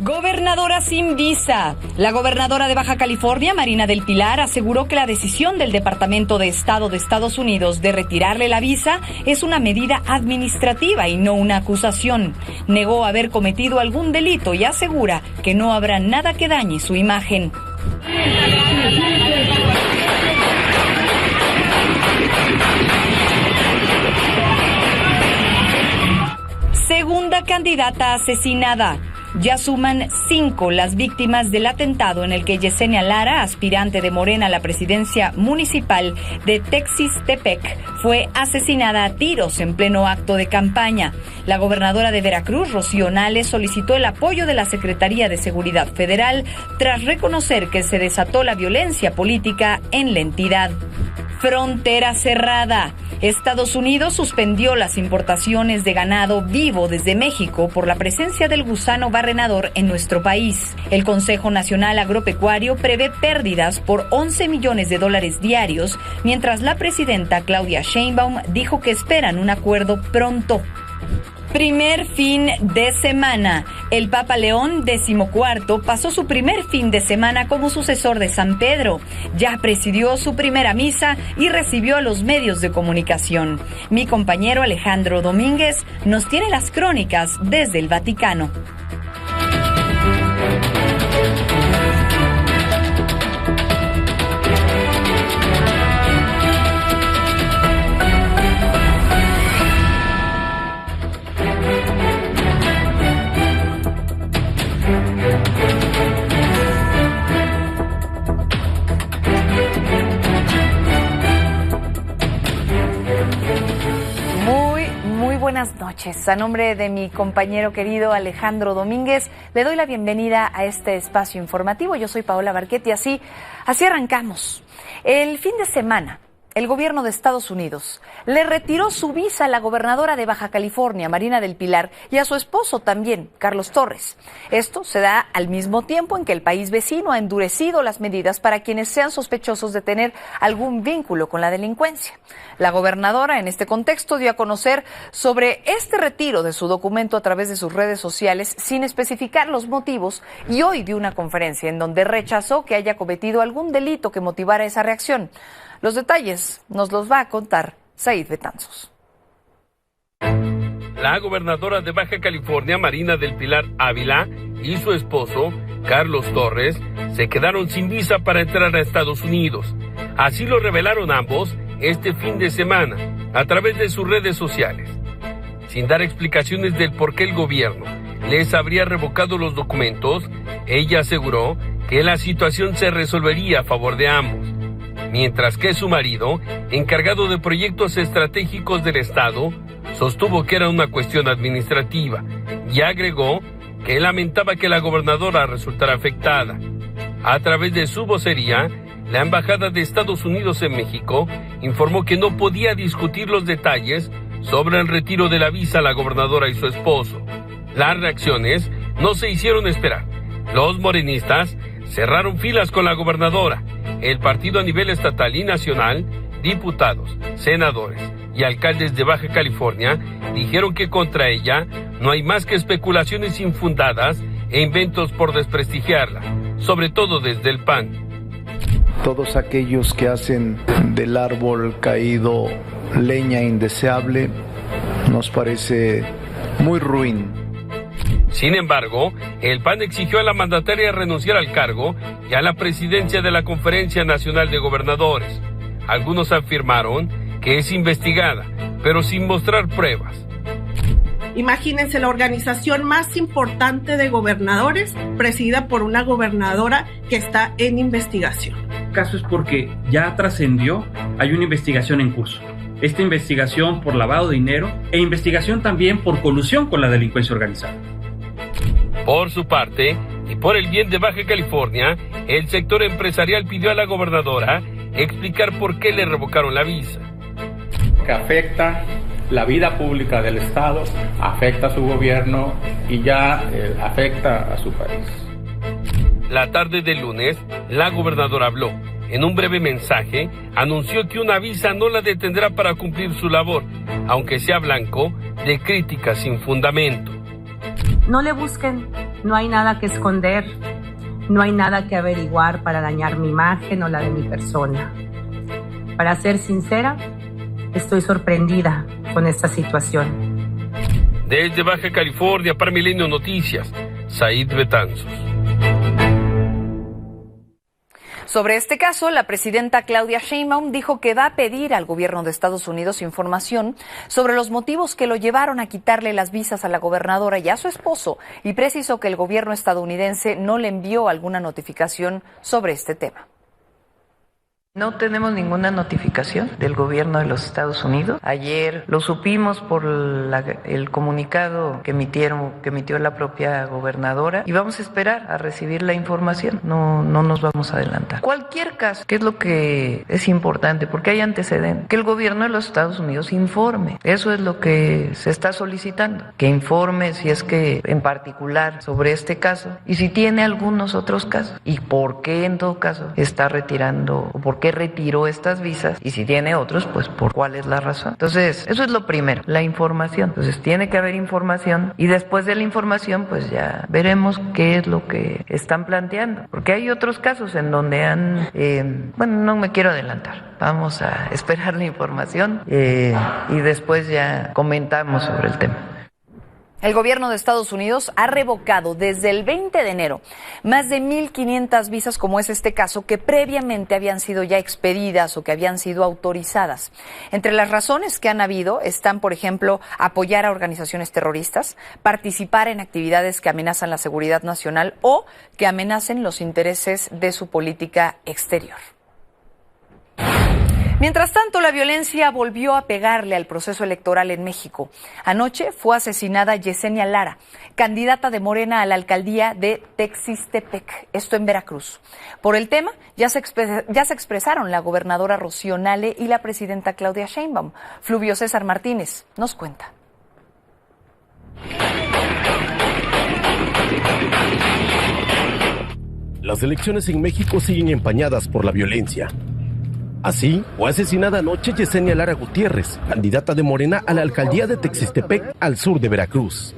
Gobernadora sin visa. La gobernadora de Baja California, Marina del Pilar, aseguró que la decisión del Departamento de Estado de Estados Unidos de retirarle la visa es una medida administrativa y no una acusación. Negó haber cometido algún delito y asegura que no habrá nada que dañe su imagen. Segunda candidata asesinada. Ya suman 5 las víctimas del atentado en el que Yesenia Lara, aspirante de Morena a la presidencia municipal de Texistepec, fue asesinada a tiros en pleno acto de campaña. La gobernadora de Veracruz, Rocío Nales, solicitó el apoyo de la Secretaría de Seguridad Federal tras reconocer que se desató la violencia política en la entidad. Frontera cerrada. Estados Unidos suspendió las importaciones de ganado vivo desde México por la presencia del gusano barrenador en nuestro país. El Consejo Nacional Agropecuario prevé pérdidas por 11 millones de dólares diarios, mientras la presidenta Claudia Sheinbaum dijo que esperan un acuerdo pronto. Primer fin de semana. El Papa León XIV pasó su primer fin de semana como sucesor de San Pedro. Ya presidió su primera misa y recibió a los medios de comunicación. Mi compañero Alejandro Domínguez nos tiene las crónicas desde el Vaticano. Buenas noches. A nombre de mi compañero querido Alejandro Domínguez, le doy la bienvenida a este espacio informativo. Yo soy Paola Barquetti, así arrancamos. El fin de semana, el gobierno de Estados Unidos le retiró su visa a la gobernadora de Baja California, Marina del Pilar, y a su esposo también, Carlos Torres. Esto se da al mismo tiempo en que el país vecino ha endurecido las medidas para quienes sean sospechosos de tener algún vínculo con la delincuencia. La gobernadora, en este contexto, dio a conocer sobre este retiro de su documento a través de sus redes sociales sin especificar los motivos, y hoy dio una conferencia en donde rechazó que haya cometido algún delito que motivara esa reacción. Los detalles nos los va a contar Said Betanzos. La gobernadora de Baja California, Marina del Pilar Ávila, y su esposo, Carlos Torres, se quedaron sin visa para entrar a Estados Unidos. Así lo revelaron ambos este fin de semana a través de sus redes sociales. Sin dar explicaciones del por qué el gobierno les habría revocado los documentos, ella aseguró que la situación se resolvería a favor de ambos. Mientras que su marido, encargado de proyectos estratégicos del Estado, sostuvo que era una cuestión administrativa y agregó que lamentaba que la gobernadora resultara afectada. A través de su vocería, la Embajada de Estados Unidos en México informó que no podía discutir los detalles sobre el retiro de la visa a la gobernadora y su esposo. Las reacciones no se hicieron esperar. Los morenistas cerraron filas con la gobernadora. El partido a nivel estatal y nacional, diputados, senadores y alcaldes de Baja California dijeron que contra ella no hay más que especulaciones infundadas e inventos por desprestigiarla, sobre todo desde el PAN. Todos aquellos que hacen del árbol caído leña indeseable nos parece muy ruin. Sin embargo, el PAN exigió a la mandataria renunciar al cargo y a la presidencia de la Conferencia Nacional de Gobernadores. Algunos afirmaron que es investigada, pero sin mostrar pruebas. Imagínense la organización más importante de gobernadores, presidida por una gobernadora que está en investigación. El caso es porque ya trascendió, hay una investigación en curso. Esta investigación por lavado de dinero e investigación también por colusión con la delincuencia organizada. Por su parte, y por el bien de Baja California, el sector empresarial pidió a la gobernadora explicar por qué le revocaron la visa. Que afecta la vida pública del Estado, afecta a su gobierno y ya afecta a su país. La tarde del lunes, la gobernadora habló. En un breve mensaje, anunció que una visa no la detendrá para cumplir su labor, aunque sea blanco de críticas sin fundamento. No le busquen No hay nada que esconder, no hay nada que averiguar para dañar mi imagen o la de mi persona. Para ser sincera, estoy sorprendida con esta situación. Desde Baja California para Milenio Noticias, Said Betanzos. Sobre este caso, la presidenta Claudia Sheinbaum dijo que va a pedir al gobierno de Estados Unidos información sobre los motivos que lo llevaron a quitarle las visas a la gobernadora y a su esposo, y precisó que el gobierno estadounidense no le envió alguna notificación sobre este tema. No tenemos ninguna notificación del gobierno de los Estados Unidos. Ayer lo supimos por el comunicado que emitió la propia gobernadora y vamos a esperar a recibir la información. No nos vamos a adelantar. Cualquier caso, que es lo que es importante, porque hay antecedentes, que el gobierno de los Estados Unidos informe. Eso es lo que se está solicitando, que informe si es que en particular sobre este caso y si tiene algunos otros casos y por qué en todo caso está retirando o por qué retiró estas visas y si tiene otros, pues por cuál es la razón. Entonces, eso es lo primero, la información. Entonces, tiene que haber información y después de la información, pues ya veremos qué es lo que están planteando. Porque hay otros casos en donde no me quiero adelantar. Vamos a esperar la información y después ya comentamos sobre el tema. El gobierno de Estados Unidos ha revocado desde el 20 de enero más de 1,500 visas, como es este caso, que previamente habían sido ya expedidas o que habían sido autorizadas. Entre las razones que han habido están, por ejemplo, apoyar a organizaciones terroristas, participar en actividades que amenazan la seguridad nacional o que amenacen los intereses de su política exterior. Mientras tanto, la violencia volvió a pegarle al proceso electoral en México. Anoche fue asesinada Yesenia Lara, candidata de Morena a la alcaldía de Texistepec, esto en Veracruz. Por el tema, ya se expresaron la gobernadora Rocío Nale y la presidenta Claudia Sheinbaum. Fluvio César Martínez nos cuenta. Las elecciones en México siguen empañadas por la violencia. Así, fue asesinada anoche Yesenia Lara Gutiérrez, candidata de Morena a la alcaldía de Texistepec, al sur de Veracruz.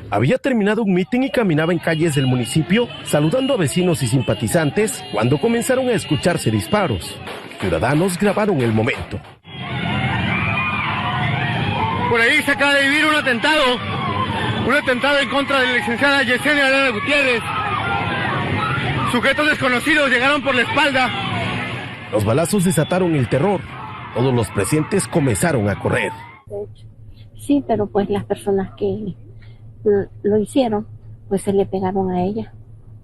Había terminado un mitin y caminaba en calles del municipio saludando a vecinos y simpatizantes cuando comenzaron a escucharse disparos. Ciudadanos grabaron el momento. Por ahí se acaba de vivir un atentado en contra de la licenciada Yesenia Lara Gutiérrez. Sujetos desconocidos llegaron por la espalda. Los balazos desataron el terror. Todos los presentes comenzaron a correr. Sí, pero pues las personas que lo hicieron, pues se le pegaron a ella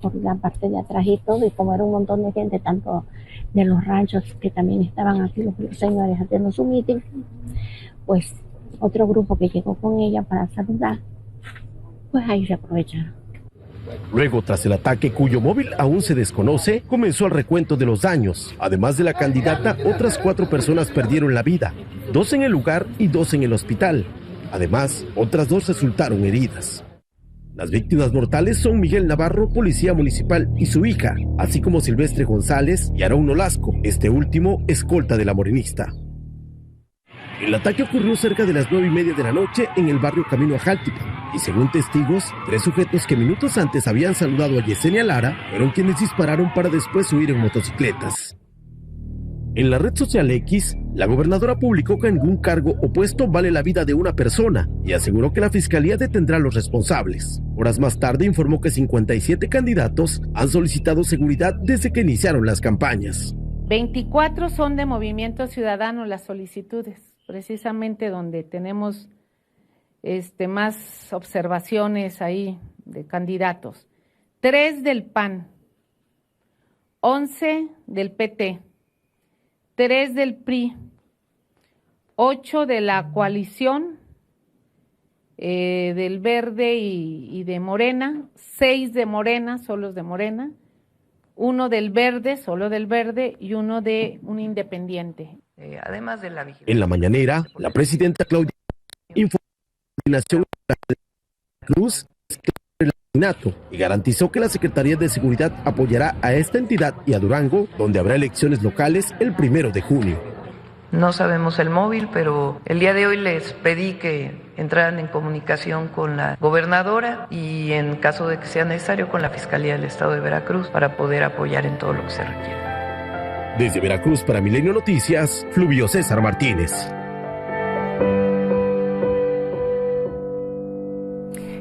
por la parte de atrás y todo, y como era un montón de gente, tanto de los ranchos que también estaban aquí los señores haciendo su meeting, pues otro grupo que llegó con ella para saludar, pues ahí se aprovecharon. Luego, tras el ataque cuyo móvil aún se desconoce, comenzó el recuento de los daños. Además de la candidata, otras 4 personas perdieron la vida, 2 en el lugar y 2 en el hospital. Además, otras 2 resultaron heridas. Las víctimas mortales son Miguel Navarro, policía municipal, y su hija, así como Silvestre González y Aarón Nolasco, este último escolta de la morenista. El ataque ocurrió cerca de las 9:30 de la noche en el barrio Camino a Jaltipan. Y según testigos, 3 sujetos que minutos antes habían saludado a Yesenia Lara fueron quienes dispararon para después huir en motocicletas. En la red social X, la gobernadora publicó que ningún cargo o puesto vale la vida de una persona y aseguró que la fiscalía detendrá a los responsables. Horas más tarde informó que 57 candidatos han solicitado seguridad desde que iniciaron las campañas. 24 son de Movimiento Ciudadano las solicitudes, precisamente donde tenemos más observaciones ahí de candidatos. 3 del PAN, 11 del PT, 3 del PRI, 8 de la coalición del Verde y de Morena, 6 de Morena, solos de Morena, 1 del Verde, solo del Verde, y 1 de un independiente. Además de la vigilancia. En la mañanera, la presidenta Claudia informó la coordinación de Cruz el asesinato y garantizó que la Secretaría de Seguridad apoyará a esta entidad y a Durango, donde habrá elecciones locales el 1 de junio. No sabemos el móvil, pero el día de hoy les pedí que entraran en comunicación con la gobernadora y en caso de que sea necesario con la Fiscalía del Estado de Veracruz para poder apoyar en todo lo que se requiera. Desde Veracruz para Milenio Noticias, Fluvio César Martínez.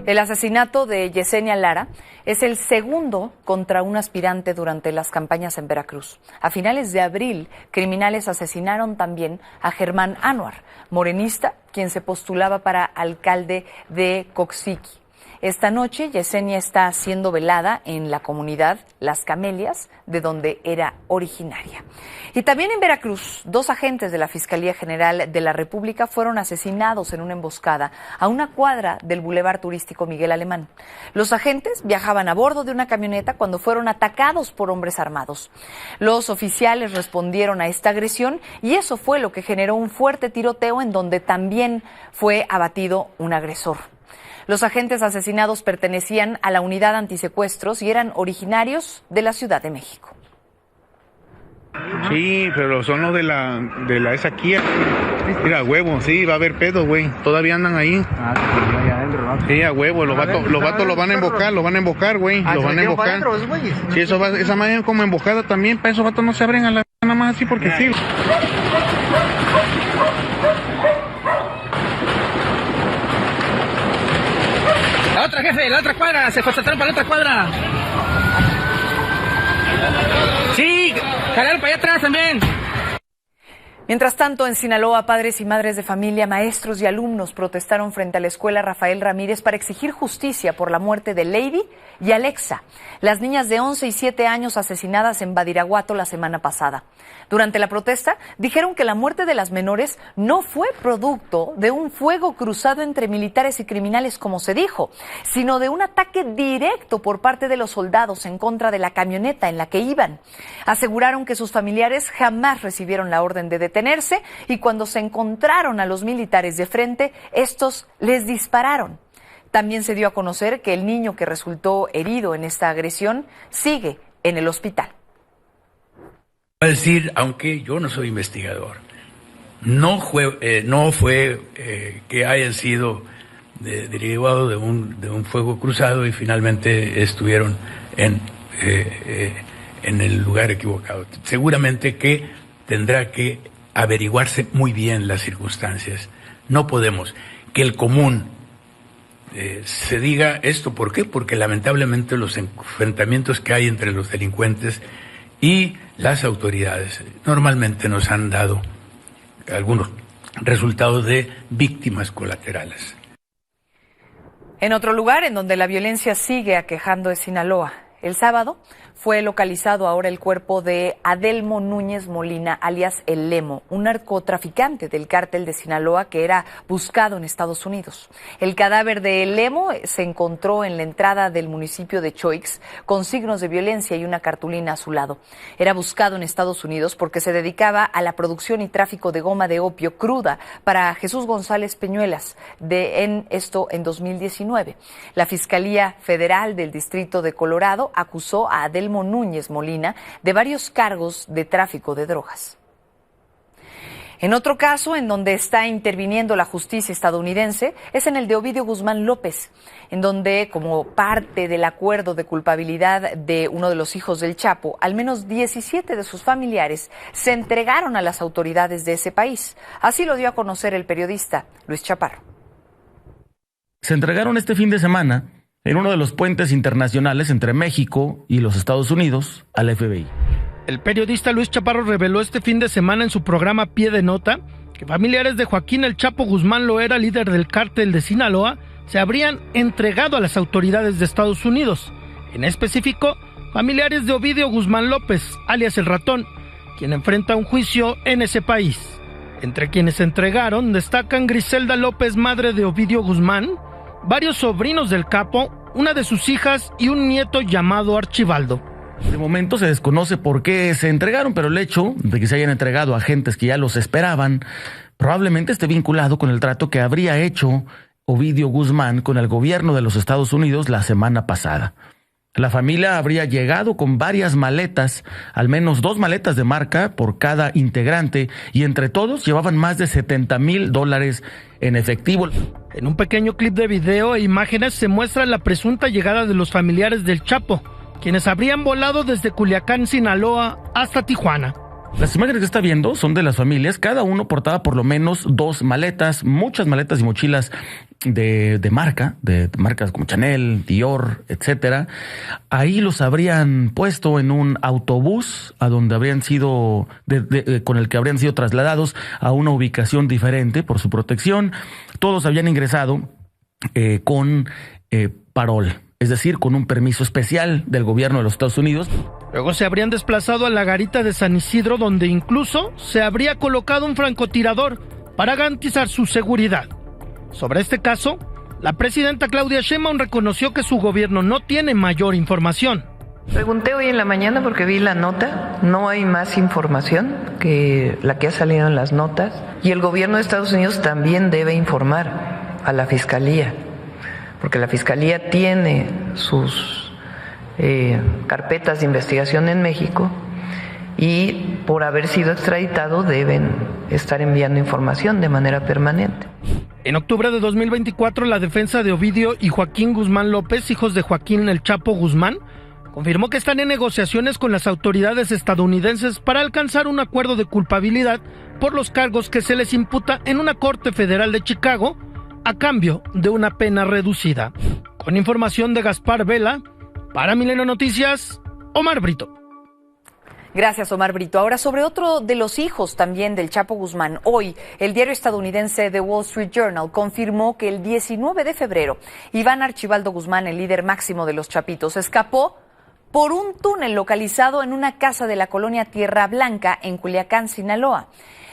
El asesinato de Yesenia Lara es el segundo contra un aspirante durante las campañas en Veracruz. A finales de abril, criminales asesinaron también a Germán Anuar, morenista, quien se postulaba para alcalde de Coxsiqui. Esta noche, Yesenia está siendo velada en la comunidad Las Camelias, de donde era originaria. Y también en Veracruz, 2 agentes de la Fiscalía General de la República fueron asesinados en una emboscada a una cuadra del Boulevard Turístico Miguel Alemán. Los agentes viajaban a bordo de una camioneta cuando fueron atacados por hombres armados. Los oficiales respondieron a esta agresión y eso fue lo que generó un fuerte tiroteo en donde también fue abatido un agresor. Los agentes asesinados pertenecían a la unidad antisecuestros y eran originarios de la Ciudad de México. Sí, pero son los de la esa Kia. Mira, huevo, sí, va a haber pedo, güey. Todavía andan ahí. Sí, a huevo, los vatos lo van a embocar, güey. Los van a embocar. Sí, esa madre es como embocada también. Para esos vatos no se abren a la nada más así porque sí. La otra, jefe, la otra cuadra, se concentraron para la otra cuadra. Sí, jalaron para allá atrás también. Mientras tanto, en Sinaloa, padres y madres de familia, maestros y alumnos protestaron frente a la escuela Rafael Ramírez para exigir justicia por la muerte de Lady y Alexa, las niñas de 11 y 7 años asesinadas en Badiraguato la semana pasada. Durante la protesta, dijeron que la muerte de las menores no fue producto de un fuego cruzado entre militares y criminales, como se dijo, sino de un ataque directo por parte de los soldados en contra de la camioneta en la que iban. Aseguraron que sus familiares jamás recibieron la orden de detenerse y cuando se encontraron a los militares de frente, estos les dispararon. También se dio a conocer que el niño que resultó herido en esta agresión sigue en el hospital. Voy a decir, aunque yo no soy investigador, no fue que hayan sido derivado de un fuego cruzado y finalmente estuvieron en el lugar equivocado. Seguramente que tendrá que averiguarse muy bien las circunstancias. No podemos que el común se diga esto. ¿Por qué? Porque lamentablemente los enfrentamientos que hay entre los delincuentes y las autoridades normalmente nos han dado algunos resultados de víctimas colaterales. En otro lugar en donde la violencia sigue aquejando es Sinaloa. El sábado fue localizado ahora el cuerpo de Adelmo Núñez Molina, alias El Lemo, un narcotraficante del cártel de Sinaloa que era buscado en Estados Unidos. El cadáver de El Lemo se encontró en la entrada del municipio de Choix con signos de violencia y una cartulina a su lado. Era buscado en Estados Unidos porque se dedicaba a la producción y tráfico de goma de opio cruda para Jesús González Peñuelas, en 2019. La Fiscalía Federal del Distrito de Colorado acusó a Adelmo Núñez Molina de varios cargos de tráfico de drogas. En otro caso, en donde está interviniendo la justicia estadounidense, es en el de Ovidio Guzmán López, en donde, como parte del acuerdo de culpabilidad de uno de los hijos del Chapo, al menos 17 de sus familiares se entregaron a las autoridades de ese país. Así lo dio a conocer el periodista Luis Chaparro. Se entregaron este fin de semana en uno de los puentes internacionales entre México y los Estados Unidos al FBI. El periodista Luis Chaparro reveló este fin de semana en su programa Pie de Nota que familiares de Joaquín El Chapo Guzmán Loera, líder del cártel de Sinaloa, se habrían entregado a las autoridades de Estados Unidos. En específico, familiares de Ovidio Guzmán López, alias El Ratón, quien enfrenta un juicio en ese país. Entre quienes se entregaron destacan Griselda López, madre de Ovidio Guzmán, varios sobrinos del capo, una de sus hijas y un nieto llamado Archibaldo. De momento se desconoce por qué se entregaron, pero el hecho de que se hayan entregado a agentes que ya los esperaban probablemente esté vinculado con el trato que habría hecho Ovidio Guzmán con el gobierno de los Estados Unidos la semana pasada. La familia habría llegado con varias maletas, al menos 2 maletas de marca por cada integrante, y entre todos llevaban más de $70,000 en efectivo. En un pequeño clip de video e imágenes se muestra la presunta llegada de los familiares del Chapo, quienes habrían volado desde Culiacán, Sinaloa, hasta Tijuana. Las imágenes que está viendo son de las familias, cada uno portaba por lo menos 2 maletas, muchas maletas y mochilas de marcas como Chanel, Dior, etcétera. Ahí los habrían puesto en un autobús a donde habrían sido con el que habrían sido trasladados a una ubicación diferente por su protección. Todos habían ingresado con parol, es decir, con un permiso especial del gobierno de los Estados Unidos. Luego se habrían desplazado a la garita de San Isidro, donde incluso se habría colocado un francotirador para garantizar su seguridad. Sobre este caso, la presidenta Claudia Sheinbaum reconoció que su gobierno no tiene mayor información. Pregunté hoy en la mañana porque vi la nota, no hay más información que la que ha salido en las notas, y el gobierno de Estados Unidos también debe informar a la Fiscalía, porque la Fiscalía tiene sus carpetas de investigación en México y por haber sido extraditado deben estar enviando información de manera permanente. En octubre de 2024, la defensa de Ovidio y Joaquín Guzmán López, hijos de Joaquín El Chapo Guzmán, confirmó que están en negociaciones con las autoridades estadounidenses para alcanzar un acuerdo de culpabilidad por los cargos que se les imputa en una corte federal de Chicago a cambio de una pena reducida. Con información de Gaspar Vela, para Milenio Noticias, Omar Brito. Gracias, Omar Brito. Ahora, sobre otro de los hijos también del Chapo Guzmán. Hoy, el diario estadounidense The Wall Street Journal confirmó que el 19 de febrero, Iván Archibaldo Guzmán, el líder máximo de los Chapitos, escapó por un túnel localizado en una casa de la colonia Tierra Blanca en Culiacán, Sinaloa.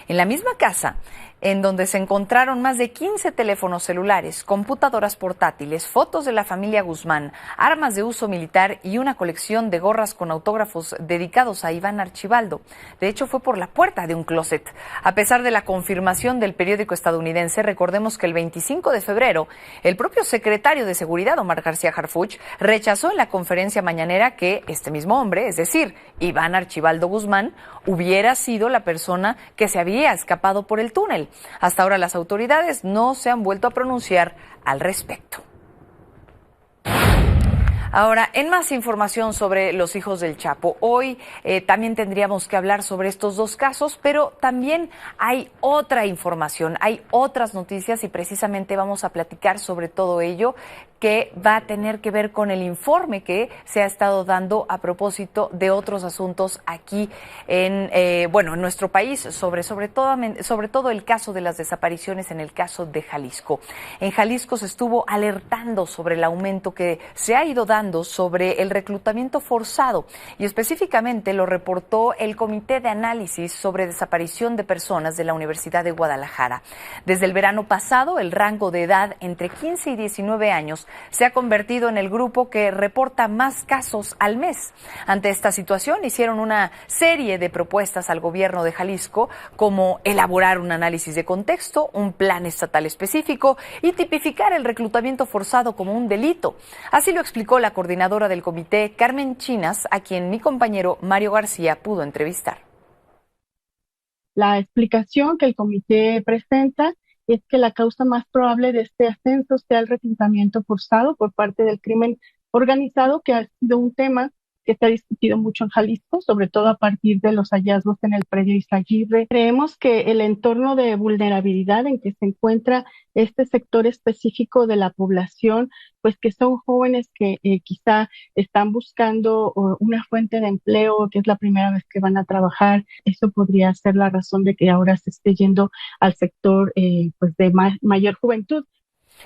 En la misma casa, en donde se encontraron más de 15 teléfonos celulares, computadoras portátiles, fotos de la familia Guzmán, armas de uso militar y una colección de gorras con autógrafos dedicados a Iván Archibaldo. De hecho, fue por la puerta de un closet. A pesar de la confirmación del periódico estadounidense, recordemos que el 25 de febrero, el propio secretario de Seguridad, Omar García Harfuch, rechazó en la conferencia mañanera que este mismo hombre, es decir, Iván Archibaldo Guzmán, hubiera sido la persona que se había escapado por el túnel. Hasta ahora las autoridades no se han vuelto a pronunciar al respecto. Ahora, en más información sobre los hijos del Chapo, hoy también tendríamos que hablar sobre estos dos casos, pero también hay otra información, hay otras noticias y precisamente vamos a platicar sobre todo ello que va a tener que ver con el informe que se ha estado dando a propósito de otros asuntos aquí en nuestro país, sobre todo el caso de las desapariciones en el caso de Jalisco. En Jalisco se estuvo alertando sobre el aumento que se ha ido dando sobre el reclutamiento forzado y específicamente lo reportó el Comité de Análisis sobre Desaparición de Personas de la Universidad de Guadalajara. Desde el verano pasado, el rango de edad entre 15 y 19 años se ha convertido en el grupo que reporta más casos al mes. Ante esta situación, hicieron una serie de propuestas al gobierno de Jalisco, como elaborar un análisis de contexto, un plan estatal específico y tipificar el reclutamiento forzado como un delito. Así lo explicó la coordinadora del comité, Carmen Chinas, a quien mi compañero Mario García pudo entrevistar. La explicación que el comité presenta es que la causa más probable de este ascenso sea el reclutamiento forzado por parte del crimen organizado, que ha sido un tema que se ha discutido mucho en Jalisco, sobre todo a partir de los hallazgos en el predio Izaguirre. Creemos que el entorno de vulnerabilidad en que se encuentra este sector específico de la población, pues que son jóvenes que quizá están buscando una fuente de empleo, que es la primera vez que van a trabajar, eso podría ser la razón de que ahora se esté yendo al sector pues de mayor juventud.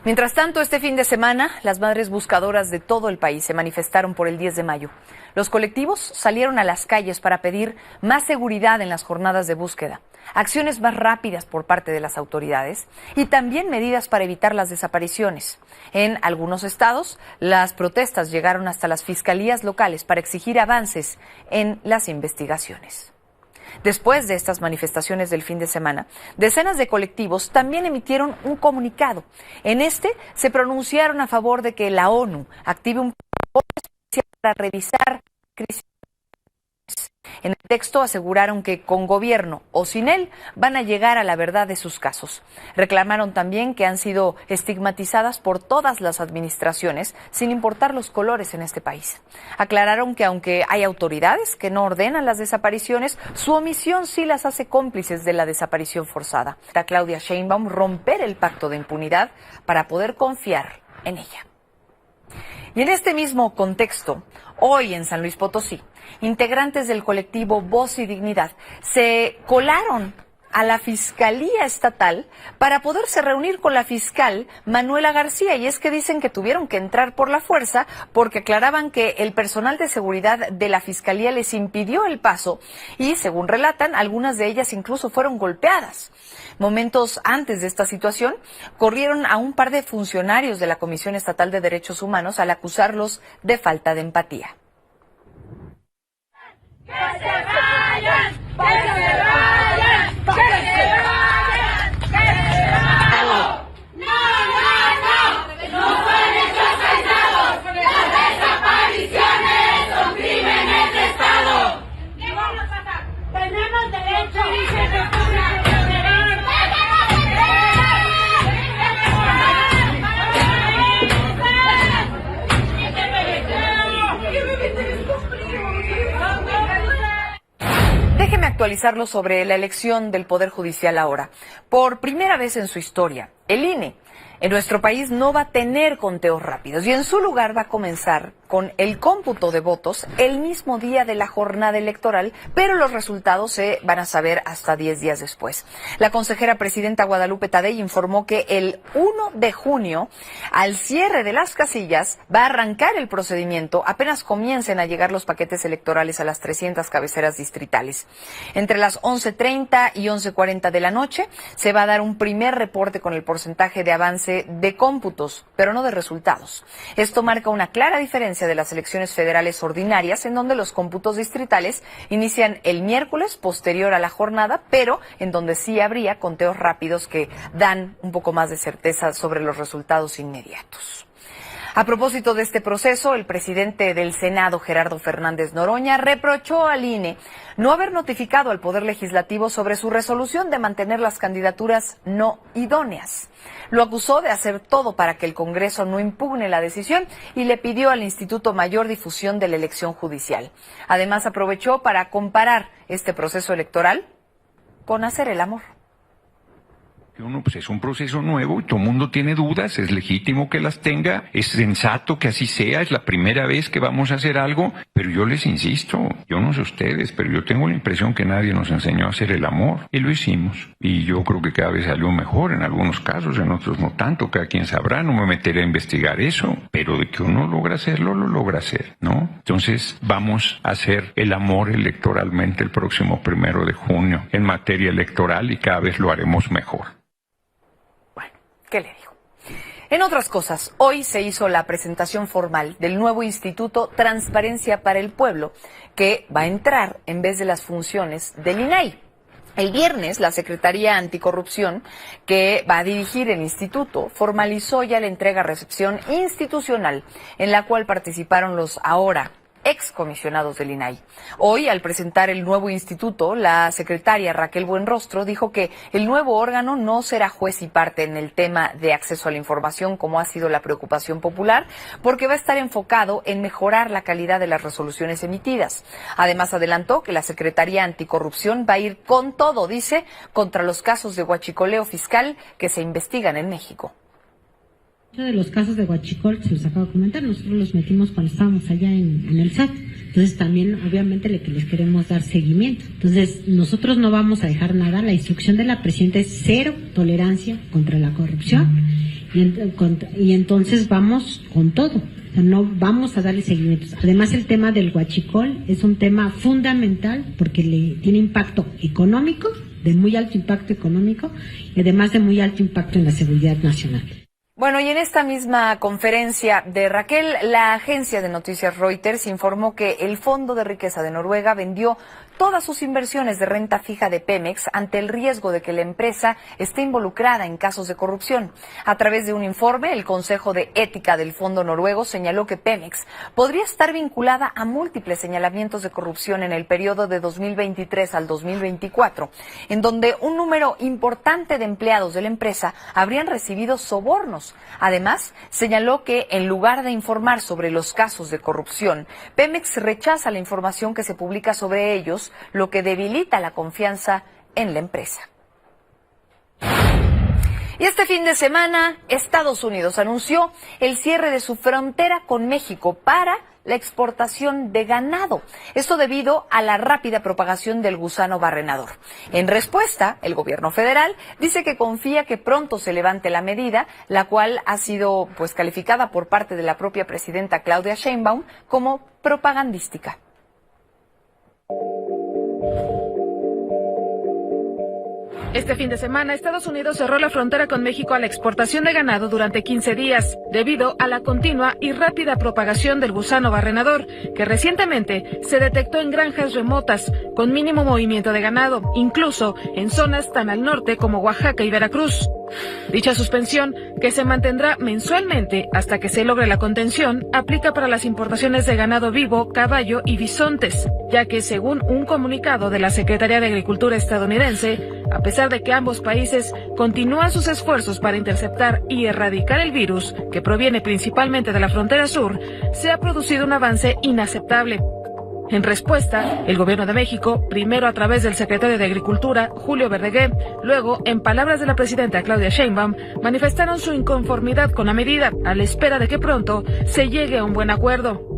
Mientras tanto, este fin de semana, las madres buscadoras de todo el país se manifestaron por el 10 de mayo. Los colectivos salieron a las calles para pedir más seguridad en las jornadas de búsqueda, acciones más rápidas por parte de las autoridades y también medidas para evitar las desapariciones. En algunos estados, las protestas llegaron hasta las fiscalías locales para exigir avances en las investigaciones. Después de estas manifestaciones del fin de semana, decenas de colectivos también emitieron un comunicado. En este se pronunciaron a favor de que la ONU active un protocolo especial para revisar crisis. En el texto aseguraron que con gobierno o sin él van a llegar a la verdad de sus casos. Reclamaron también que han sido estigmatizadas por todas las administraciones, sin importar los colores en este país. Aclararon que aunque hay autoridades que no ordenan las desapariciones, su omisión sí las hace cómplices de la desaparición forzada. A Claudia Sheinbaum romper el pacto de impunidad para poder confiar en ella. Y en este mismo contexto, hoy en San Luis Potosí, integrantes del colectivo Voz y Dignidad se colaron a la Fiscalía Estatal para poderse reunir con la fiscal Manuela García, y es que dicen que tuvieron que entrar por la fuerza porque aclaraban que el personal de seguridad de la Fiscalía les impidió el paso y, según relatan, algunas de ellas incluso fueron golpeadas. Momentos antes de esta situación, corrieron a un par de funcionarios de la Comisión Estatal de Derechos Humanos al acusarlos de falta de empatía. ¡Que se vayan! ¡Que se vayan! ¡Que se vayan! ¡Que se vayan! ¡No, no, no! ¡No son hechos aislados! ¡Las desapariciones son crímenes de Estado! ¿Qué van a pasar? ¡Tenemos derecho! Déjeme actualizarlo sobre la elección del Poder Judicial ahora. Por primera vez en su historia, el INE en nuestro país no va a tener conteos rápidos y en su lugar va a comenzar con el cómputo de votos el mismo día de la jornada electoral, pero los resultados se van a saber hasta 10 días después. La consejera presidenta Guadalupe Tadei informó que el 1 de junio, al cierre de las casillas, va a arrancar el procedimiento apenas comiencen a llegar los paquetes electorales a las 300 cabeceras distritales. Entre las 11:30 y 11:40 de la noche se va a dar un primer reporte con el porcentaje de avance de cómputos, pero no de resultados. Esto marca una clara diferencia de las elecciones federales ordinarias, en donde los cómputos distritales inician el miércoles posterior a la jornada, pero en donde sí habría conteos rápidos que dan un poco más de certeza sobre los resultados inmediatos. A propósito de este proceso, el presidente del Senado, Gerardo Fernández Noroña, reprochó al INE no haber notificado al Poder Legislativo sobre su resolución de mantener las candidaturas no idóneas. Lo acusó de hacer todo para que el Congreso no impugne la decisión y le pidió al Instituto Mayor difusión de la elección judicial. Además, aprovechó para comparar este proceso electoral con hacer el amor. Uno, pues es un proceso nuevo y todo el mundo tiene dudas, es legítimo que las tenga, es sensato que así sea, es la primera vez que vamos a hacer algo, pero yo les insisto, yo no sé ustedes, pero yo tengo la impresión que nadie nos enseñó a hacer el amor y lo hicimos y yo creo que cada vez salió mejor en algunos casos, en otros no tanto, cada quien sabrá, no me meteré a investigar eso, pero de que uno logra hacerlo, lo logra hacer, ¿no? Entonces vamos a hacer el amor electoralmente el próximo 1 de junio en materia electoral y cada vez lo haremos mejor. ¿Qué le digo? En otras cosas, hoy se hizo la presentación formal del nuevo Instituto Transparencia para el Pueblo, que va a entrar en vez de las funciones del INAI. El viernes, la Secretaría Anticorrupción, que va a dirigir el instituto, formalizó ya la entrega-recepción institucional, en la cual participaron los ahora excomisionados del INAI. Hoy, al presentar el nuevo instituto, la secretaria Raquel Buenrostro dijo que el nuevo órgano no será juez y parte en el tema de acceso a la información, como ha sido la preocupación popular, porque va a estar enfocado en mejorar la calidad de las resoluciones emitidas. Además, adelantó que la Secretaría Anticorrupción va a ir con todo, dice, contra los casos de huachicoleo fiscal que se investigan en México. De los casos de huachicol, se los acabo de comentar, nosotros los metimos cuando estábamos allá en el SAT, entonces también obviamente les queremos dar seguimiento. Entonces nosotros no vamos a dejar nada, la instrucción de la presidenta es 0 tolerancia contra la corrupción y entonces vamos con todo, o sea, no vamos a darle seguimientos. Además el tema del huachicol es un tema fundamental porque le tiene impacto económico, de muy alto impacto económico y además de muy alto impacto en la seguridad nacional. Bueno, y en esta misma conferencia de Raquel, la agencia de noticias Reuters informó que el Fondo de Riqueza de Noruega vendió todas sus inversiones de renta fija de Pemex ante el riesgo de que la empresa esté involucrada en casos de corrupción. A través de un informe, el Consejo de Ética del Fondo Noruego señaló que Pemex podría estar vinculada a múltiples señalamientos de corrupción en el periodo de 2023 al 2024, en donde un número importante de empleados de la empresa habrían recibido sobornos. Además, señaló que en lugar de informar sobre los casos de corrupción, Pemex rechaza la información que se publica sobre ellos, lo que debilita la confianza en la empresa. Y este fin de semana, Estados Unidos anunció el cierre de su frontera con México para la exportación de ganado. Esto debido a la rápida propagación del gusano barrenador. En respuesta, el gobierno federal dice que confía que pronto se levante la medida, la cual ha sido calificada por parte de la propia presidenta Claudia Sheinbaum como propagandística. Este fin de semana, Estados Unidos cerró la frontera con México a la exportación de ganado durante 15 días, debido a la continua y rápida propagación del gusano barrenador, que recientemente se detectó en granjas remotas, con mínimo movimiento de ganado, incluso en zonas tan al norte como Oaxaca y Veracruz. Dicha suspensión, que se mantendrá mensualmente hasta que se logre la contención, aplica para las importaciones de ganado vivo, caballo y bisontes, ya que según un comunicado de la Secretaría de Agricultura estadounidense, a pesar de que ambos países continúan sus esfuerzos para interceptar y erradicar el virus, que proviene principalmente de la frontera sur, se ha producido un avance inaceptable. En respuesta, el gobierno de México, primero a través del secretario de Agricultura, Julio Verdeguer, luego, en palabras de la presidenta Claudia Sheinbaum, manifestaron su inconformidad con la medida, a la espera de que pronto se llegue a un buen acuerdo.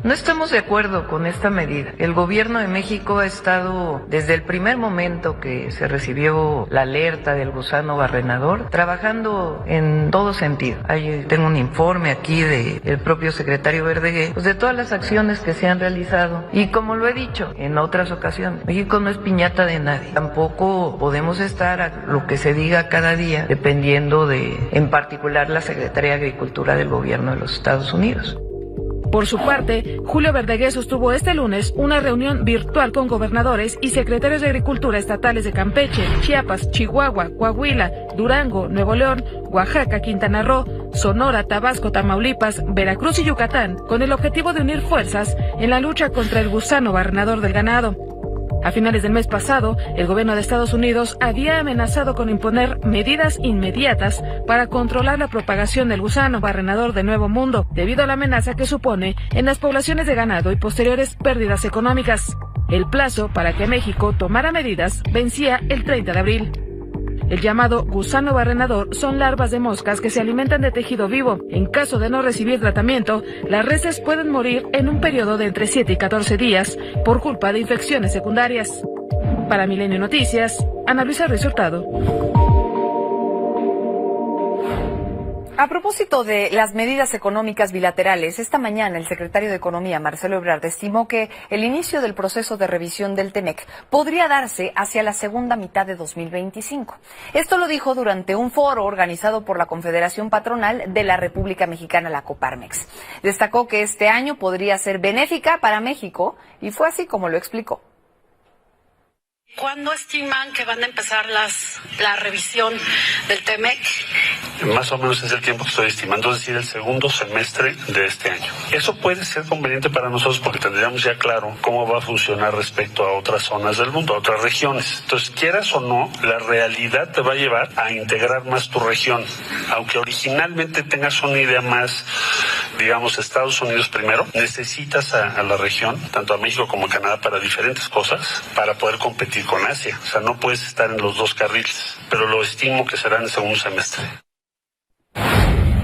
No estamos de acuerdo con esta medida. El gobierno de México ha estado, desde el primer momento que se recibió la alerta del gusano barrenador, trabajando en todo sentido. Tengo un informe aquí del propio secretario Verdeguer, de todas las acciones que se han realizado. Y como lo he dicho en otras ocasiones, México no es piñata de nadie. Tampoco podemos estar a lo que se diga cada día, dependiendo de, en particular, la Secretaría de Agricultura del gobierno de los Estados Unidos. Por su parte, Julio Verdeguer sostuvo este lunes una reunión virtual con gobernadores y secretarios de Agricultura estatales de Campeche, Chiapas, Chihuahua, Coahuila, Durango, Nuevo León, Oaxaca, Quintana Roo, Sonora, Tabasco, Tamaulipas, Veracruz y Yucatán, con el objetivo de unir fuerzas en la lucha contra el gusano barrenador del ganado. A finales del mes pasado, el gobierno de Estados Unidos había amenazado con imponer medidas inmediatas para controlar la propagación del gusano barrenador de Nuevo Mundo, debido a la amenaza que supone en las poblaciones de ganado y posteriores pérdidas económicas. El plazo para que México tomara medidas vencía el 30 de abril. El llamado gusano barrenador son larvas de moscas que se alimentan de tejido vivo. En caso de no recibir tratamiento, las reses pueden morir en un periodo de entre 7 y 14 días por culpa de infecciones secundarias. Para Milenio Noticias, Ana Luisa Ruiz Hurtado. A propósito de las medidas económicas bilaterales, esta mañana el secretario de Economía, Marcelo Ebrard, estimó que el inicio del proceso de revisión del TEMEC podría darse hacia la segunda mitad de 2025. Esto lo dijo durante un foro organizado por la Confederación Patronal de la República Mexicana, la Coparmex. Destacó que este año podría ser benéfica para México y fue así como lo explicó. ¿Cuándo estiman que van a empezar la revisión del TEMEC? Más o menos es el tiempo que estoy estimando, es decir, el segundo semestre de este año. Eso puede ser conveniente para nosotros porque tendríamos ya claro cómo va a funcionar respecto a otras zonas del mundo, a otras regiones. Entonces, quieras o no, la realidad te va a llevar a integrar más tu región. Aunque originalmente tengas una idea más, digamos, Estados Unidos primero, necesitas a la región, tanto a México como a Canadá, para diferentes cosas, para poder competir con Asia. O sea, no puedes estar en los dos carriles, pero lo estimo que será en el segundo semestre.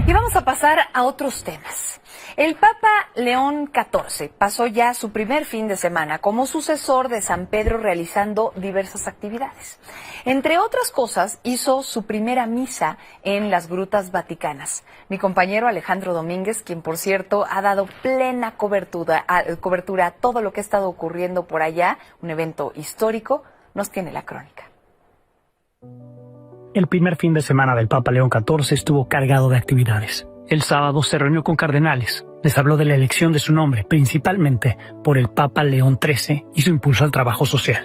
Y vamos a pasar a otros temas. El Papa León XIV pasó ya su primer fin de semana como sucesor de San Pedro realizando diversas actividades. Entre otras cosas, hizo su primera misa en las Grutas Vaticanas. Mi compañero Alejandro Domínguez, quien por cierto ha dado plena cobertura a todo lo que ha estado ocurriendo por allá, un evento histórico, nos tiene la crónica. El primer fin de semana del Papa León XIV estuvo cargado de actividades. El sábado se reunió con cardenales, Les habló de la elección de su nombre, principalmente por el Papa León XIII y su impulso al trabajo social.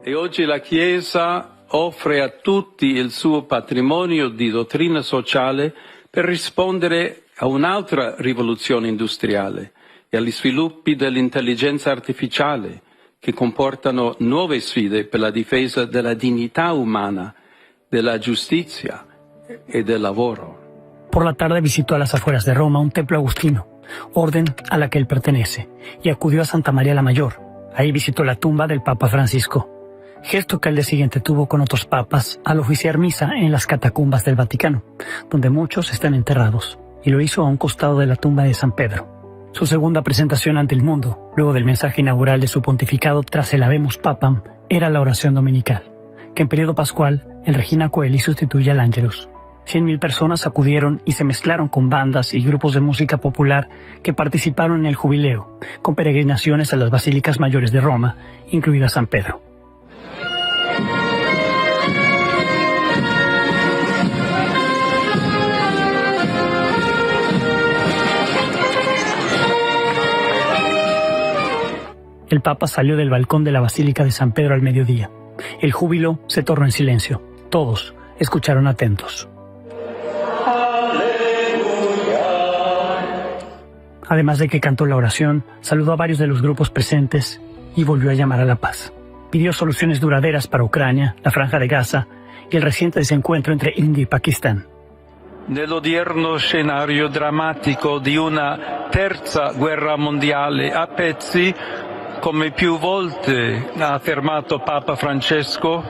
E oggi la Chiesa offre a tutti il suo patrimonio di dottrina sociale per rispondere a un'altra rivoluzione industriale e agli sviluppi dell'intelligenza artificiale che comportano nuove sfide per la difesa della dignità umana, della giustizia e del lavoro. Por la tarde visitó a las afueras de Roma un templo agustino, orden a la que él pertenece, y acudió a Santa María la Mayor. Ahí visitó la tumba del Papa Francisco, gesto que al día siguiente tuvo con otros papas al oficiar misa en las catacumbas del Vaticano, donde muchos están enterrados, y lo hizo a un costado de la tumba de San Pedro. Su segunda presentación ante el mundo, luego del mensaje inaugural de su pontificado tras el Habemus Papam, era la oración dominical, que en periodo pascual el Regina Coeli sustituye al Ángelus. 100.000 personas acudieron y se mezclaron con bandas y grupos de música popular que participaron en el jubileo, con peregrinaciones a las basílicas mayores de Roma, incluida San Pedro. El Papa salió del balcón de la Basílica de San Pedro al mediodía. El júbilo se tornó en silencio. Todos escucharon atentos. Además de que cantó la oración, saludó a varios de los grupos presentes y volvió a llamar a la paz. Pidió soluciones duraderas para Ucrania, la Franja de Gaza y el reciente desencuentro entre India y Pakistán. Nell'odierno scenario drammatico di una terza guerra mondiale a pezzi, come più volte ha affermato Papa Francesco,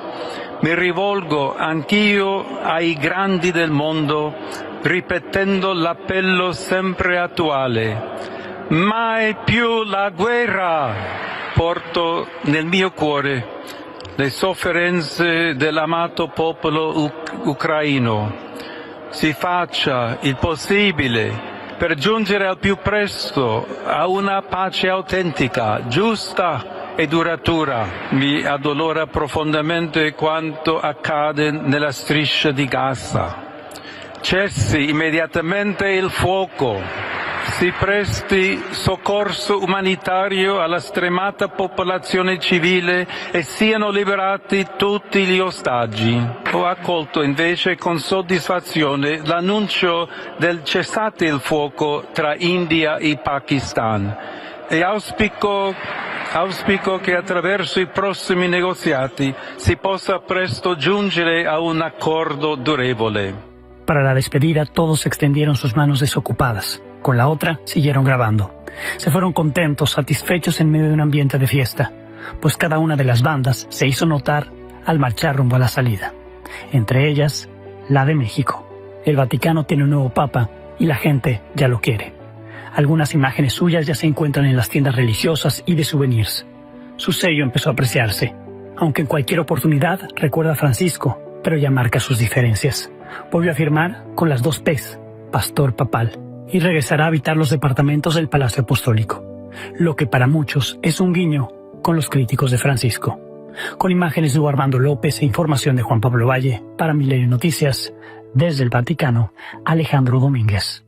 mi rivolgo anch'io ai grandi del mondo, ripetendo l'appello sempre attuale: mai più la guerra. Porto nel mio cuore le sofferenze dell'amato popolo ucraino. Si faccia il possibile per giungere al più presto a una pace autentica, giusta e duratura. Mi addolora profondamente quanto accade nella striscia di Gaza. Cessi immediatamente il fuoco, si presti soccorso umanitario alla stremata popolazione civile e siano liberati tutti gli ostaggi. Ho accolto invece con soddisfazione l'annuncio del cessate il fuoco tra India e Pakistan e auspico che attraverso i prossimi negoziati si possa presto giungere a un accordo durevole. Para la despedida, todos extendieron sus manos desocupadas. Con la otra, siguieron grabando. Se fueron contentos, satisfechos en medio de un ambiente de fiesta, pues cada una de las bandas se hizo notar al marchar rumbo a la salida. Entre ellas, la de México. El Vaticano tiene un nuevo papa y la gente ya lo quiere. Algunas imágenes suyas ya se encuentran en las tiendas religiosas y de souvenirs. Su sello empezó a apreciarse, aunque en cualquier oportunidad recuerda a Francisco, pero ya marca sus diferencias. Volvió a firmar con las 2 P's, pastor papal, y regresará a habitar los departamentos del Palacio Apostólico, lo que para muchos es un guiño con los críticos de Francisco. Con imágenes de Hugo Armando López e información de Juan Pablo Valle, para Milenio Noticias, desde el Vaticano, Alejandro Domínguez.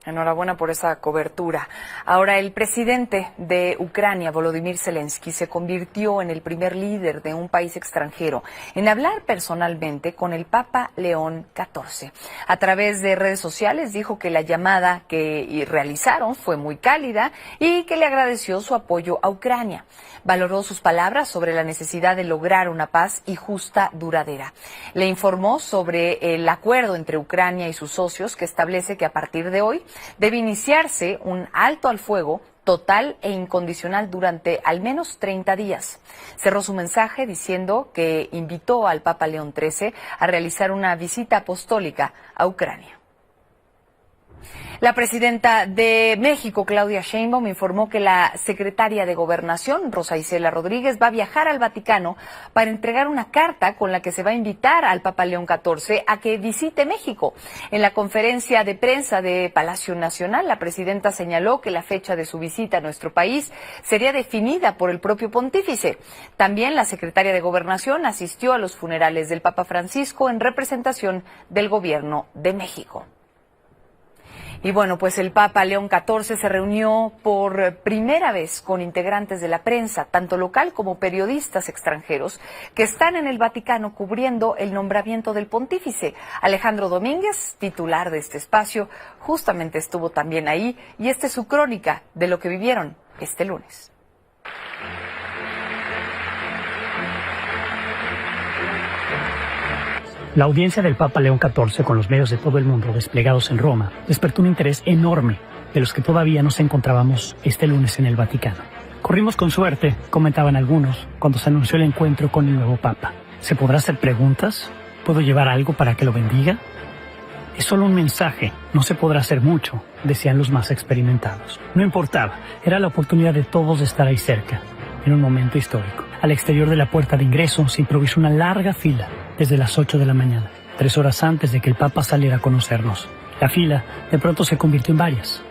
Enhorabuena por esa cobertura. Ahora, el presidente de Ucrania, Volodymyr Zelensky, se convirtió en el primer líder de un país extranjero en hablar personalmente con el Papa León XIV. A través de redes sociales dijo que la llamada que realizaron fue muy cálida y que le agradeció su apoyo a Ucrania. Valoró sus palabras sobre la necesidad de lograr una paz y justa duradera. Le informó sobre el acuerdo entre Ucrania y sus socios que establece que a partir de hoy debe iniciarse un alto al fuego total e incondicional durante al menos 30 días. Cerró su mensaje diciendo que invitó al Papa León XIII a realizar una visita apostólica a Ucrania. La presidenta de México, Claudia Sheinbaum, informó que la secretaria de Gobernación, Rosa Isela Rodríguez, va a viajar al Vaticano para entregar una carta con la que se va a invitar al Papa León XIV a que visite México. En la conferencia de prensa de Palacio Nacional, la presidenta señaló que la fecha de su visita a nuestro país sería definida por el propio pontífice. También la secretaria de Gobernación asistió a los funerales del Papa Francisco en representación del Gobierno de México. Y bueno, pues el Papa León XIV se reunió por primera vez con integrantes de la prensa, tanto local como periodistas extranjeros, que están en el Vaticano cubriendo el nombramiento del pontífice. Alejandro Domínguez, titular de este espacio, justamente estuvo también ahí, y esta es su crónica de lo que vivieron este lunes. La audiencia del Papa León XIV con los medios de todo el mundo desplegados en Roma despertó un interés enorme de los que todavía nos encontrábamos este lunes en el Vaticano. Corrimos con suerte, comentaban algunos, cuando se anunció el encuentro con el nuevo Papa. ¿Se podrá hacer preguntas? ¿Puedo llevar algo para que lo bendiga? Es solo un mensaje, no se podrá hacer mucho, decían los más experimentados. No importaba, era la oportunidad de todos de estar ahí cerca, en un momento histórico. Al exterior de la puerta de ingreso se improvisó una larga fila desde las 8 de la mañana, 3 horas antes de que el Papa saliera a conocernos. La fila de pronto se convirtió en varias.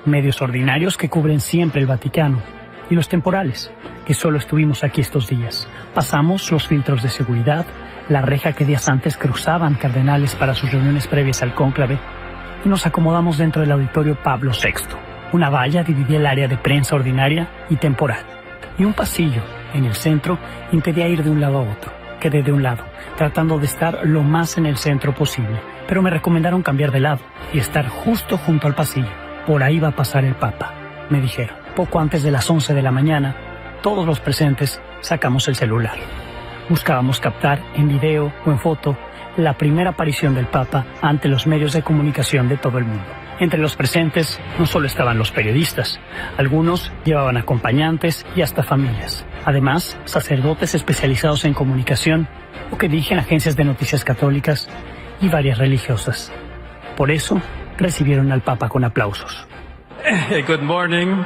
Medios ordinarios que cubren siempre el Vaticano y los temporales, que solo estuvimos aquí estos días. Pasamos los filtros de seguridad, la reja que días antes cruzaban cardenales para sus reuniones previas al cónclave, y nos acomodamos dentro del auditorio Pablo VI. Una valla dividía el área de prensa ordinaria y temporal, y un pasillo en el centro impedía ir de un lado a otro. Quedé de un lado, tratando de estar lo más en el centro posible, pero me recomendaron cambiar de lado y estar justo junto al pasillo. Por ahí va a pasar el Papa, me dijeron. Poco antes de las 11 de la mañana, todos los presentes sacamos el celular. Buscábamos captar en video o en foto la primera aparición del Papa ante los medios de comunicación de todo el mundo. Entre los presentes no solo estaban los periodistas, algunos llevaban acompañantes y hasta familias. Además, sacerdotes especializados en comunicación o que dirigen agencias de noticias católicas y varias religiosas. Por eso, recibieron al Papa con aplausos. Good morning,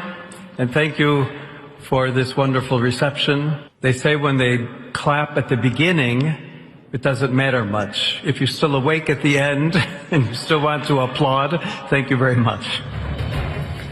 and thank you for this wonderful reception. They say when they clap at the beginning, it doesn't matter much. If you're still awake at the end and you still want to applaud, thank you very much.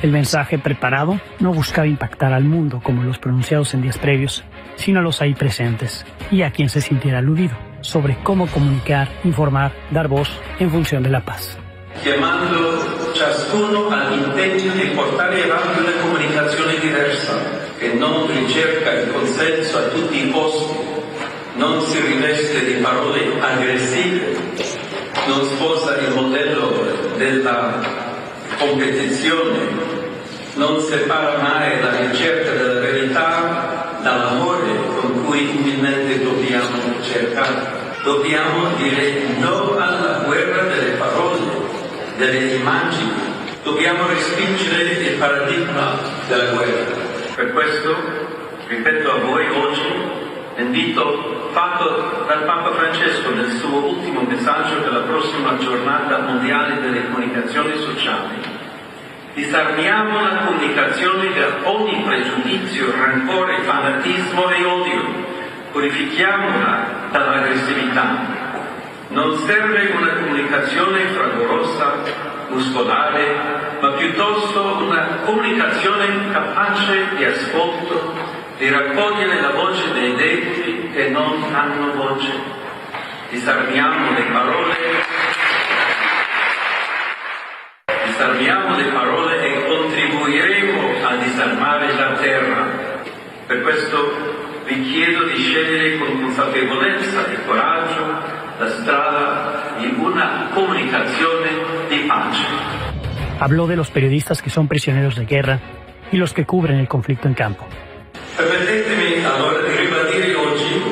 El mensaje preparado no buscaba impactar al mundo como los pronunciados en días previos, sino a los ahí presentes y a quien se sintiera aludido, sobre cómo comunicar, informar, dar voz en función de la paz. Chiamando ciascuno all'impegno di portare avanti una comunicazione diversa, che non ricerca il consenso a tutti i costi, non si riveste di parole aggressive, non sposa il modello della competizione, non separa mai la ricerca della verità dall'amore con cui umilmente dobbiamo cercare. Dobbiamo dire no alla guerra delle parole, delle immagini. Dobbiamo respingere il paradigma della guerra. Per questo, ripeto a voi oggi, l'invito fatto dal Papa Francesco nel suo ultimo messaggio per la prossima giornata mondiale delle comunicazioni sociali. Disarmiamo la comunicazione da ogni pregiudizio, rancore, fanatismo e odio. Purifichiamola dall'aggressività. Non serve una comunicazione fragorosa, muscolare, ma piuttosto una comunicazione capace di ascolto, di raccogliere la voce dei deboli che non hanno voce. Disarmiamo le parole e contribuiremo a disarmare la terra. Per questo vi chiedo di scegliere con consapevolezza e coraggio la strada di una comunicazione di pace. Habló de los periodistas que son prisioneros de guerra y los que cubren el conflicto en campo. Permettetemi allora di ribadire oggi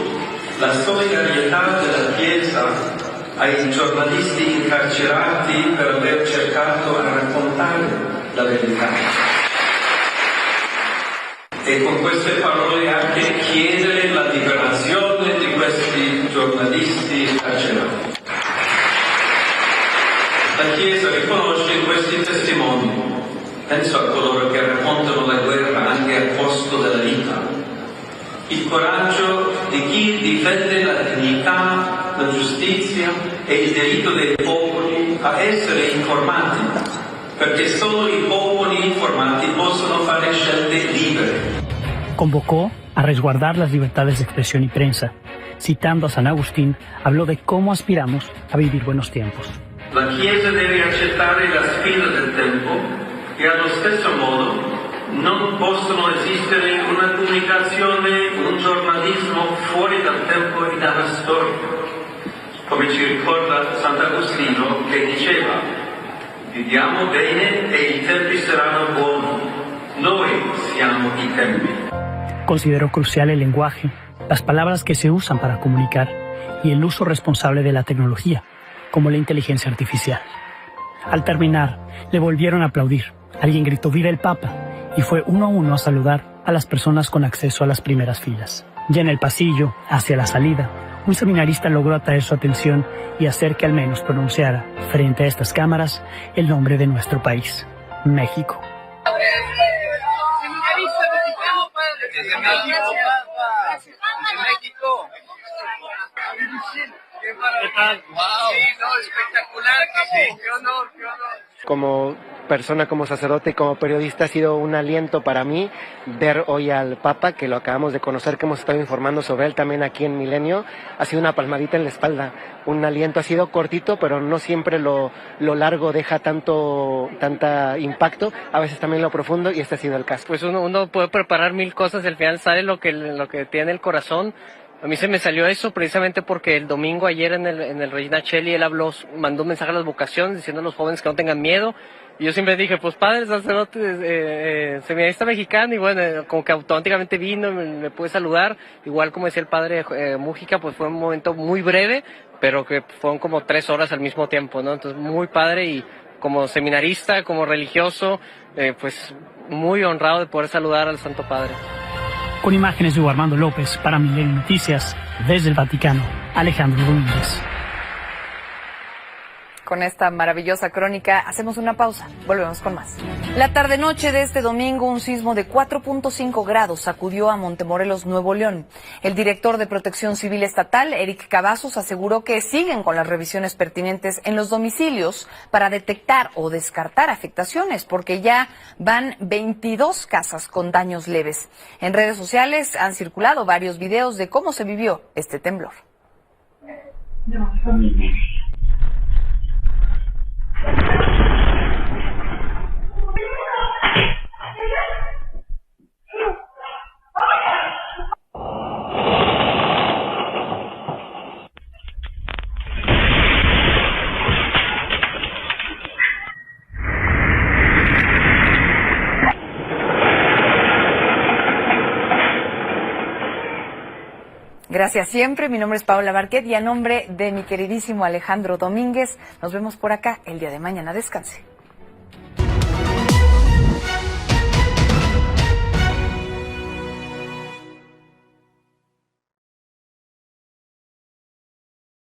la solidarietà della Chiesa ai giornalisti incarcerati per aver cercato a raccontare la verità. E con queste parole anche chiedere la liberazione di questi giornalisti carcerati. La Chiesa riconosce in questi testimoni, penso a coloro che raccontano la guerra anche a costo della vita, il coraggio di chi difende la dignità, la giustizia e il diritto dei popoli a essere informati, perché solo i popoli informati possono fare scelte libere. Convocó a resguardar las libertades de expresión y prensa. Citando a San Agustín, habló de cómo aspiramos a vivir buenos tiempos. La Chiesa deve accettare la sfida del tempo e allo stesso modo non possono esistere una comunicazione, un giornalismo fuori dal tempo e dalla storia. Come ci ricorda Sant'Agostino, che diceva: viviamo bene e i tempi saranno buoni. Noi siamo i tempi. Considero crucial el lenguaje, las palabras que se usan para comunicar y el uso responsable de la tecnología, como la inteligencia artificial. Al terminar, le volvieron a aplaudir. Alguien gritó "¡Viva el Papa!" y fue uno a uno a saludar a las personas con acceso a las primeras filas. Ya en el pasillo, hacia la salida, un seminarista logró atraer su atención y hacer que al menos pronunciara, frente a estas cámaras, el nombre de nuestro país, México. ¿Qué tal? ¡Wow! Sí, no, espectacular. Qué honor, qué honor. Como persona, como sacerdote y como periodista ha sido un aliento para mí ver hoy al Papa, que lo acabamos de conocer, que hemos estado informando sobre él también aquí en Milenio. Ha sido una palmadita en la espalda, un aliento. Ha sido cortito, pero no siempre lo largo deja tanta impacto, a veces también lo profundo, y este ha sido el caso. Pues uno puede preparar mil cosas y al final sale lo que tiene el corazón. A mí se me salió eso precisamente porque el domingo ayer en el Regina Coeli él mandó un mensaje a las vocaciones diciendo a los jóvenes que no tengan miedo. Y yo siempre dije, pues padre, sacerdote, seminarista mexicano, y bueno, como que automáticamente vino, me pude saludar. Igual como decía el padre Mújica, pues fue un momento muy breve, pero que fueron como 3 horas al mismo tiempo, ¿no? Entonces muy padre, y como seminarista, como religioso, pues muy honrado de poder saludar al Santo Padre. Con imágenes de Hugo Armando López para Milenio Noticias, desde el Vaticano, Alejandro Domínguez. Con esta maravillosa crónica hacemos una pausa, volvemos con más. La tarde-noche de este domingo, un sismo de 4.5 grados sacudió a Montemorelos, Nuevo León. El director de Protección Civil Estatal, Eric Cavazos, aseguró que siguen con las revisiones pertinentes en los domicilios para detectar o descartar afectaciones, porque ya van 22 casas con daños leves. En redes sociales han circulado varios videos de cómo se vivió este temblor. Gracias siempre, mi nombre es Paola Barquet y a nombre de mi queridísimo Alejandro Domínguez, nos vemos por acá el día de mañana. Descanse.